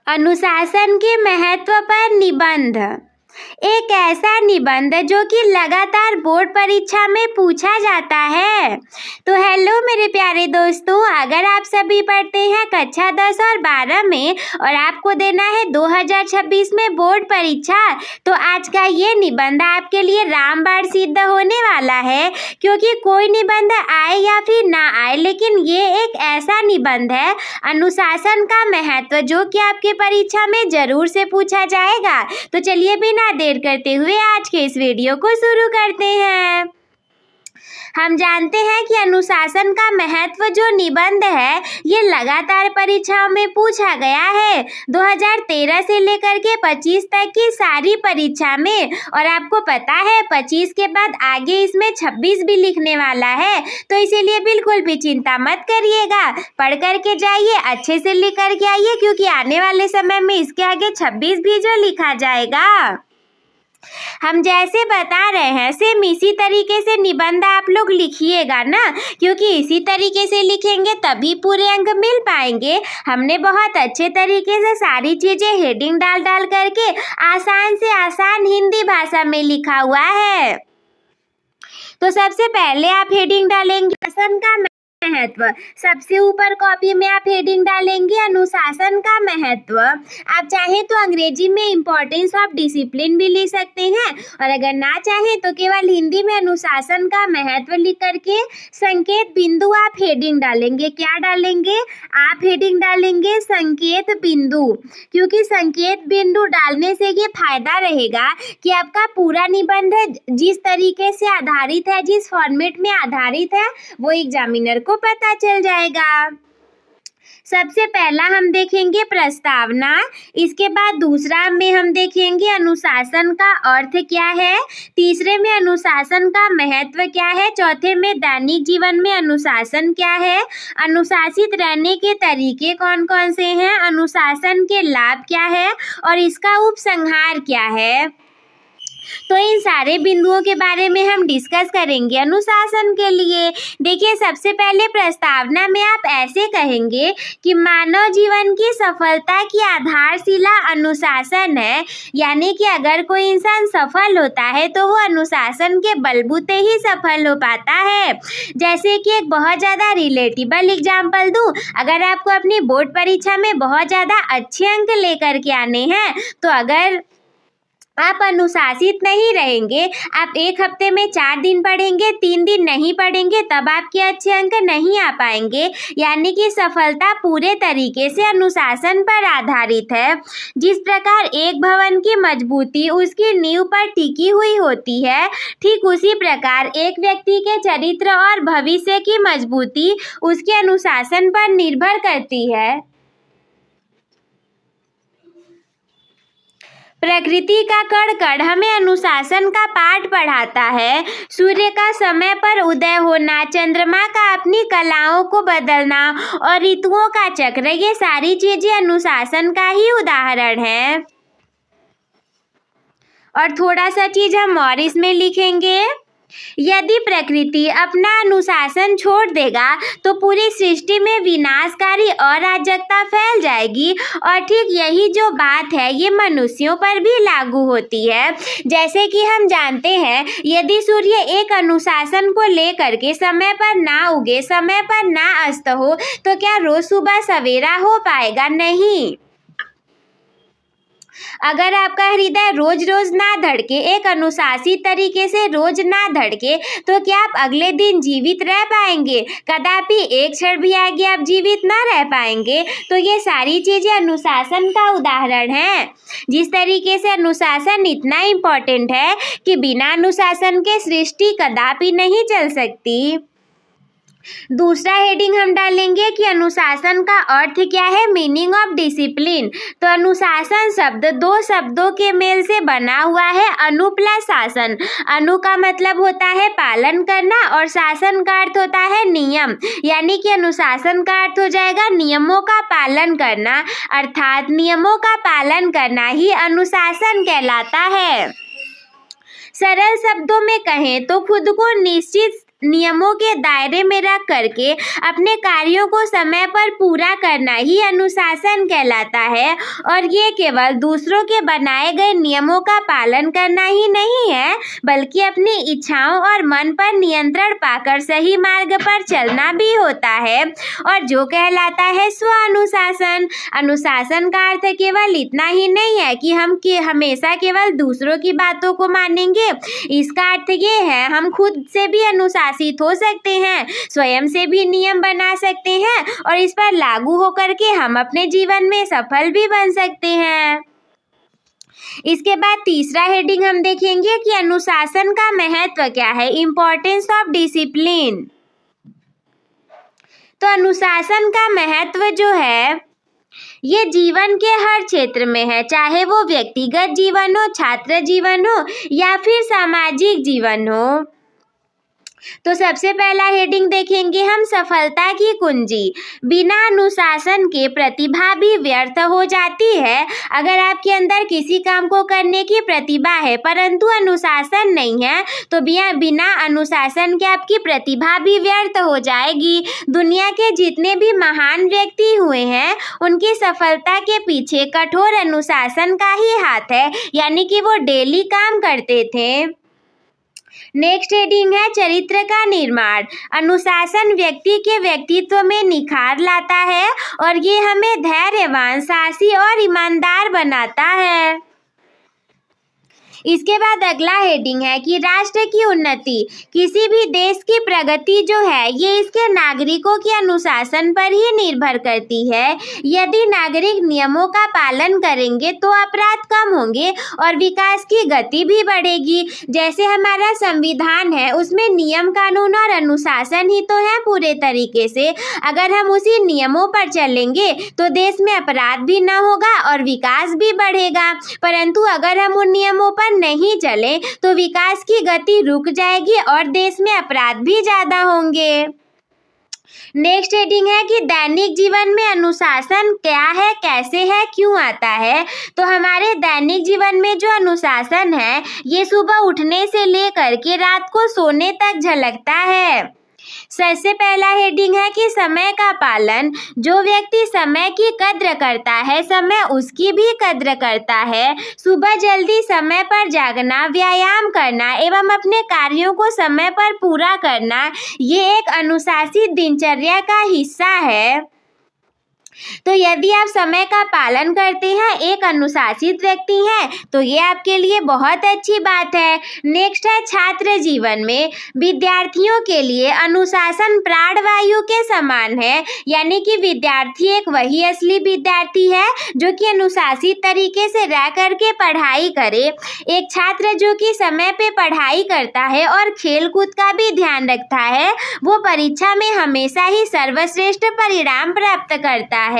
अनुशासन के महत्व पर निबंध। एक ऐसा निबंध जो कि लगातार बोर्ड परीक्षा में पूछा जाता है। तो हेलो मेरे प्यारे दोस्तों, अगर आप सभी पढ़ते हैं कक्षा 10 और 12 में और आपको देना है 2026 में बोर्ड परीक्षा, तो आज का ये निबंध आपके लिए रामबाण सिद्ध होने वाला है। क्योंकि कोई निबंध आए या फिर ना आए, लेकिन ये एक ऐसा निबंध है अनुशासन का महत्व जो कि आपके परीक्षा में जरूर से पूछा जाएगा। तो चलिए बिना देर करते हुए आज के इस वीडियो को शुरू करते हैं। हम जानते हैं कि अनुशासन का महत्व जो निबंध है ये लगातार परीक्षाओं में पूछा गया है 2013 से लेकर के 25 तक की सारी परीक्षा में। और आपको पता है 25 के बाद आगे इसमें 26 भी लिखने वाला है, तो इसीलिए बिल्कुल भी चिंता मत करिएगा, पढ़ करके जाइए, अच्छे से लिख करके आइए, क्योंकि आने वाले समय में इसके आगे 26 भी जो लिखा जाएगा। हम जैसे बता रहे हैं सेम इसी तरीके से निबंध आप लोग लिखिएगा ना, क्योंकि इसी तरीके से लिखेंगे तभी पूरे अंक मिल पाएंगे। हमने बहुत अच्छे तरीके से सारी चीजें हेडिंग डाल डाल करके आसान से आसान हिंदी भाषा में लिखा हुआ है। तो सबसे पहले आप हेडिंग डालेंगे अनुशासन का महत्व। सबसे ऊपर कॉपी में आप हेडिंग डालेंगे अनुशासन का महत्व। आप चाहें तो अंग्रेजी में इम्पोर्टेंस ऑफ डिसिप्लिन भी लिख सकते हैं, और अगर ना चाहें तो केवल हिंदी में अनुशासन का महत्व लिख करके संकेत बिंदु आप हेडिंग डालेंगे। क्या डालेंगे? आप हेडिंग डालेंगे संकेत बिंदु, क्योंकि संकेत बिंदु डालने से ये फायदा रहेगा कि आपका पूरा निबंध जिस तरीके से आधारित है, जिस फॉर्मेट में आधारित है, वो एग्जामिनर को पता चल जाएगा। सबसे पहला हम देखेंगे प्रस्तावना, इसके बाद दूसरा में हम देखेंगे अनुशासन का अर्थ क्या है, तीसरे में अनुशासन का महत्व क्या है, चौथे में दैनिक जीवन में अनुशासन क्या है, अनुशासित रहने के तरीके कौन कौन से हैं, अनुशासन के लाभ क्या है और इसका उपसंहार क्या है। तो इन सारे बिंदुओं के बारे में हम डिस्कस करेंगे अनुशासन के लिए। देखिए सबसे पहले प्रस्तावना में आप ऐसे कहेंगे कि मानव जीवन की सफलता की आधारशिला अनुशासन है, यानी कि अगर कोई इंसान सफल होता है तो वो अनुशासन के बलबूते ही सफल हो पाता है। जैसे कि एक बहुत ज़्यादा रिलेटेबल एग्जाम्पल दूँ, अगर आपको अपनी बोर्ड परीक्षा में बहुत ज़्यादा अच्छे अंक लेकर के आने हैं, तो अगर आप अनुशासित नहीं रहेंगे, आप एक हफ्ते में 4 दिन पढ़ेंगे, 3 दिन नहीं पढ़ेंगे, तब आपके अच्छे अंक नहीं आ पाएंगे। यानी कि सफलता पूरे तरीके से अनुशासन पर आधारित है। जिस प्रकार एक भवन की मजबूती उसकी नींव पर टिकी हुई होती है, ठीक उसी प्रकार एक व्यक्ति के चरित्र और भविष्य की मजबूती उसके अनुशासन पर निर्भर करती है। प्रकृति का कण कण हमें अनुशासन का पाठ पढ़ाता है। सूर्य का समय पर उदय होना, चंद्रमा का अपनी कलाओं को बदलना और ऋतुओं का चक्र, ये सारी चीजें अनुशासन का ही उदाहरण है। और थोड़ा सा चीज हम और इसमें लिखेंगे, यदि प्रकृति अपना अनुशासन छोड़ देगा तो पूरी सृष्टि में विनाशकारी अराजकता फैल जाएगी। और ठीक यही जो बात है ये मनुष्यों पर भी लागू होती है। जैसे कि हम जानते हैं यदि सूर्य एक अनुशासन को लेकर के समय पर ना उगे, समय पर ना अस्त हो, तो क्या रोज सुबह सवेरा हो पाएगा? नहीं। अगर आपका हृदय रोज रोज ना धड़के, एक अनुशासित तरीके से रोज ना धड़के, तो क्या आप अगले दिन जीवित रह पाएंगे? कदापि एक क्षण भी आगे आप जीवित ना रह पाएंगे। तो ये सारी चीजें अनुशासन का उदाहरण है। जिस तरीके से अनुशासन इतना इम्पोर्टेंट है कि बिना अनुशासन के सृष्टि कदापि नहीं चल सकती। दूसरा हेडिंग हम डालेंगे कि अनुशासन का अर्थ क्या है, मीनिंग ऑफ डिसिप्लिन। तो अनुशासन शब्द 2 शब्दों के मेल से बना हुआ है, अनु प्लस शासन। अनु का मतलब होता है पालन करना और शासन का अर्थ होता है नियम, यानी कि अनुशासन का अर्थ हो जाएगा नियमों का पालन करना, अर्थात नियमों का पालन करना ही अनुशासन कहलाता है। सरल शब्दों में कहें तो खुद को निश्चित नियमों के दायरे में रख करके अपने कार्यों को समय पर पूरा करना ही अनुशासन कहलाता है। और ये केवल दूसरों के बनाए गए नियमों का पालन करना ही नहीं है, बल्कि अपनी इच्छाओं और मन पर नियंत्रण पाकर सही मार्ग पर चलना भी होता है, और जो कहलाता है स्व अनुशासन। अनुशासन का अर्थ केवल इतना ही नहीं है कि हम हमेशा केवल दूसरों की बातों को मानेंगे। इसका अर्थ ये है हम खुद से भी अनुशासित हो सकते हैं, स्वयं से भी नियम बना सकते हैं, और इस पर लागू होकर के हम अपने जीवन में सफल भी बन सकते हैं। इसके बाद तीसरा हेडिंग हम देखेंगे कि अनुशासन का महत्व क्या है, इम्पोर्टेंस ऑफ डिसिप्लिन। तो अनुशासन का महत्व जो है ये जीवन के हर क्षेत्र में है, चाहे वो व्यक्तिगत जीवन हो, छात्र जीवन हो या फिर सामाजिक जीवन हो। तो सबसे पहला हेडिंग देखेंगे हम, सफलता की कुंजी। बिना अनुशासन के प्रतिभा भी व्यर्थ हो जाती है। अगर आपके अंदर किसी काम को करने की प्रतिभा है परंतु अनुशासन नहीं है, तो बिना अनुशासन के आपकी प्रतिभा भी व्यर्थ हो जाएगी। दुनिया के जितने भी महान व्यक्ति हुए हैं उनकी सफलता के पीछे कठोर अनुशासन का ही हाथ है, यानी कि वो डेली काम करते थे। नेक्स्ट हेडिंग है, चरित्र का निर्माण। अनुशासन व्यक्ति के व्यक्तित्व में निखार लाता है और ये हमें धैर्यवान, साहसी और ईमानदार बनाता है। इसके बाद अगला हेडिंग है कि राष्ट्र की उन्नति। किसी भी देश की प्रगति जो है ये इसके नागरिकों के अनुशासन पर ही निर्भर करती है। यदि नागरिक नियमों का पालन करेंगे तो अपराध कम होंगे और विकास की गति भी बढ़ेगी। जैसे हमारा संविधान है उसमें नियम, कानून और अनुशासन ही तो है पूरे तरीके से। अगर हम उसी नियमों पर चलेंगे तो देश में अपराध भी न होगा और विकास भी बढ़ेगा। परंतु अगर हम उन नियमों पर नहीं चले तो विकास की गति रुक जाएगी और देश में अपराध भी ज्यादा होंगे। नेक्स्ट हेडिंग है कि दैनिक जीवन में अनुशासन क्या है, कैसे है, क्यों आता है। तो हमारे दैनिक जीवन में जो अनुशासन है ये सुबह उठने से लेकर के रात को सोने तक झलकता है। सबसे पहला हेडिंग है कि समय का पालन। जो व्यक्ति समय की कद्र करता है समय उसकी भी कद्र करता है। सुबह जल्दी समय पर जागना, व्यायाम करना एवं अपने कार्यों को समय पर पूरा करना ये एक अनुशासित दिनचर्या का हिस्सा है। तो यदि आप समय का पालन करते हैं, एक अनुशासित व्यक्ति हैं, तो ये आपके लिए बहुत अच्छी बात है। नेक्स्ट है छात्र जीवन में। विद्यार्थियों के लिए अनुशासन प्राणवायु के समान है, यानी कि विद्यार्थी एक वही असली विद्यार्थी है जो कि अनुशासित तरीके से रह करके पढ़ाई करे। एक छात्र जो कि समय पे पढ़ाई करता है और खेल कूद का भी ध्यान रखता है वो परीक्षा में हमेशा ही सर्वश्रेष्ठ परिणाम प्राप्त करता है।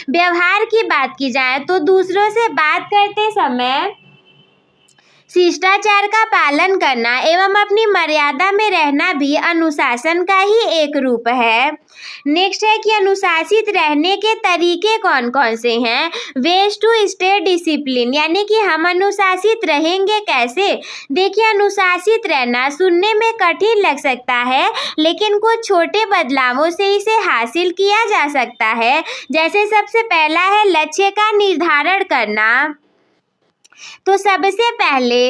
व्यवहार की बात की जाए तो दूसरों से बात करते समय शिष्टाचार का पालन करना एवं अपनी मर्यादा में रहना भी अनुशासन का ही एक रूप है। नेक्स्ट है कि अनुशासित रहने के तरीके कौन कौन से हैं। वेज टू स्टे डिसिप्लिन, यानी कि हम अनुशासित रहेंगे कैसे। देखिए अनुशासित रहना सुनने में कठिन लग सकता है लेकिन कुछ छोटे बदलावों से इसे हासिल किया जा सकता है। जैसे सबसे पहला है लक्ष्य का निर्धारण करना। तो सबसे पहले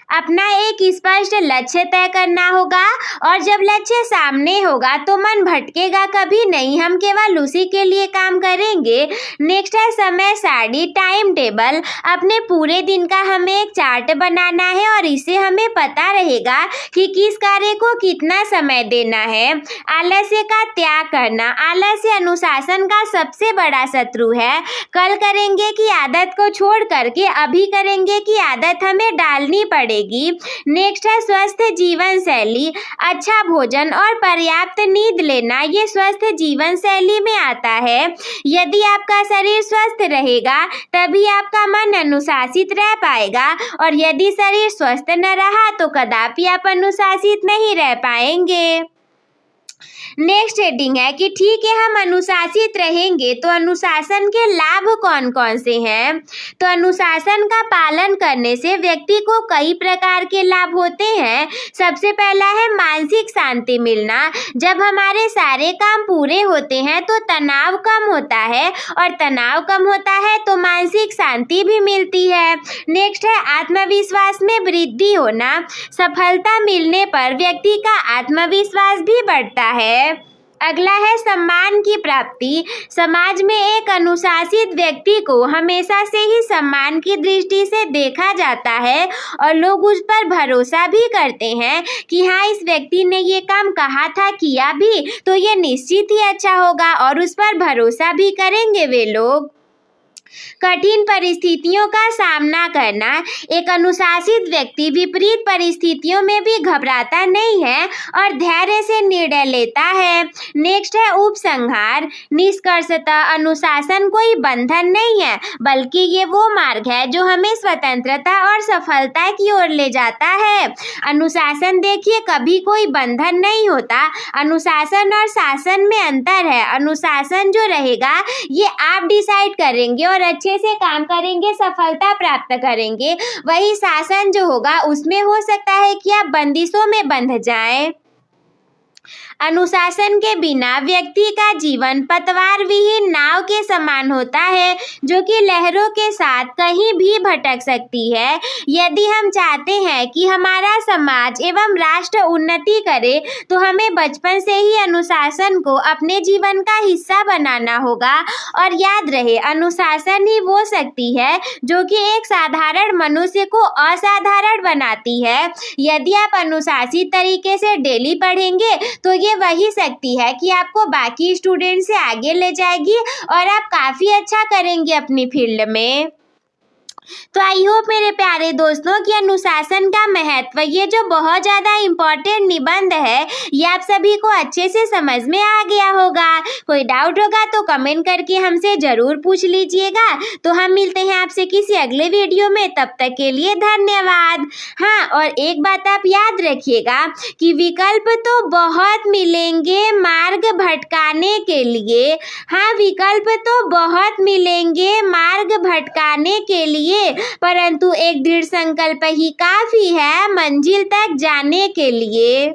अपना एक स्पष्ट लक्ष्य तय करना होगा और जब लक्ष्य सामने होगा तो मन भटकेगा कभी नहीं, हम केवल उसी के लिए काम करेंगे। नेक्स्ट है समय सारणी, टाइम टेबल। अपने पूरे दिन का हमें एक चार्ट बनाना है और इसे हमें पता रहेगा कि किस कार्य को कितना समय देना है। आलस्य का त्याग करना। आलस्य अनुशासन का सबसे बड़ा शत्रु है। कल करेंगे की आदत को छोड़ करके अभी करेंगे की आदत हमें डालनी पड़ेगी। नेक्स्ट है स्वस्थ जीवन शैली। अच्छा भोजन और पर्याप्त नींद लेना ये स्वस्थ जीवन शैली में आता है। यदि आपका शरीर स्वस्थ रहेगा तभी आपका मन अनुशासित रह पाएगा और यदि शरीर स्वस्थ न रहा तो कदापि आप अनुशासित नहीं रह पाएंगे। नेक्स्ट हेडिंग है कि ठीक है हम अनुशासित रहेंगे तो अनुशासन के लाभ कौन कौन से हैं। तो अनुशासन का पालन करने से व्यक्ति को कई प्रकार के लाभ होते हैं। सबसे पहला है मानसिक शांति मिलना। जब हमारे सारे काम पूरे होते हैं तो तनाव कम होता है और तनाव कम होता है तो मानसिक शांति भी मिलती है। नेक्स्ट है आत्मविश्वास में वृद्धि होना। सफलता मिलने पर व्यक्ति का आत्मविश्वास भी बढ़ता है। अगला है सम्मान की प्राप्ति। समाज में एक अनुशासित व्यक्ति को हमेशा से ही सम्मान की दृष्टि से देखा जाता है और लोग उस पर भरोसा भी करते हैं कि हाँ इस व्यक्ति ने ये काम कहा था किया भी तो ये निश्चित ही अच्छा होगा और उस पर भरोसा भी करेंगे वे लोग। कठिन परिस्थितियों का सामना करना। एक अनुशासित व्यक्ति विपरीत परिस्थितियों में भी घबराता नहीं है और धैर्य से निर्णय लेता है। नेक्स्ट है उपसंहार। निष्कर्षतः अनुशासन कोई बंधन नहीं है बल्कि ये वो मार्ग है जो हमें स्वतंत्रता और सफलता की ओर ले जाता है। अनुशासन देखिए कभी कोई बंधन नहीं होता। अनुशासन और शासन में अंतर है। अनुशासन जो रहेगा ये आप डिसाइड करेंगे और अच्छे से काम करेंगे सफलता प्राप्त करेंगे। वही शासन जो होगा उसमें हो सकता है कि आप बंदिशों में बंध जाएं। अनुशासन के बिना व्यक्ति का जीवन पतवार विहीन नाव के समान होता है जो कि लहरों के साथ कहीं भी भटक सकती है। यदि हम चाहते हैं कि हमारा समाज एवं राष्ट्र उन्नति करे तो हमें बचपन से ही अनुशासन को अपने जीवन का हिस्सा बनाना होगा। और याद रहे अनुशासन ही वो शक्ति है जो कि एक साधारण मनुष्य को असाधारण बनाती है। यदि आप अनुशासित तरीके से डेली पढ़ेंगे तो ये वही शक्ति है कि आपको बाकी स्टूडेंट से आगे ले जाएगी और आप काफ़ी अच्छा करेंगे अपनी फील्ड में। तो आई होप मेरे प्यारे दोस्तों कि अनुशासन का महत्व ये जो बहुत ज़्यादा इम्पोर्टेंट निबंध है ये आप सभी को अच्छे से समझ में आ गया होगा। कोई डाउट होगा तो कमेंट करके हमसे ज़रूर पूछ लीजिएगा। तो हम मिलते हैं आपसे किसी अगले वीडियो में, तब तक के लिए धन्यवाद। हाँ और एक बात आप याद रखिएगा कि विकल्प तो बहुत मिलेंगे मार्ग भटकाने के लिए। हाँ विकल्प तो बहुत मिलेंगे मार्ग भटकाने के लिए परंतु एक दृढ़ संकल्प ही काफी है मंजिल तक जाने के लिए।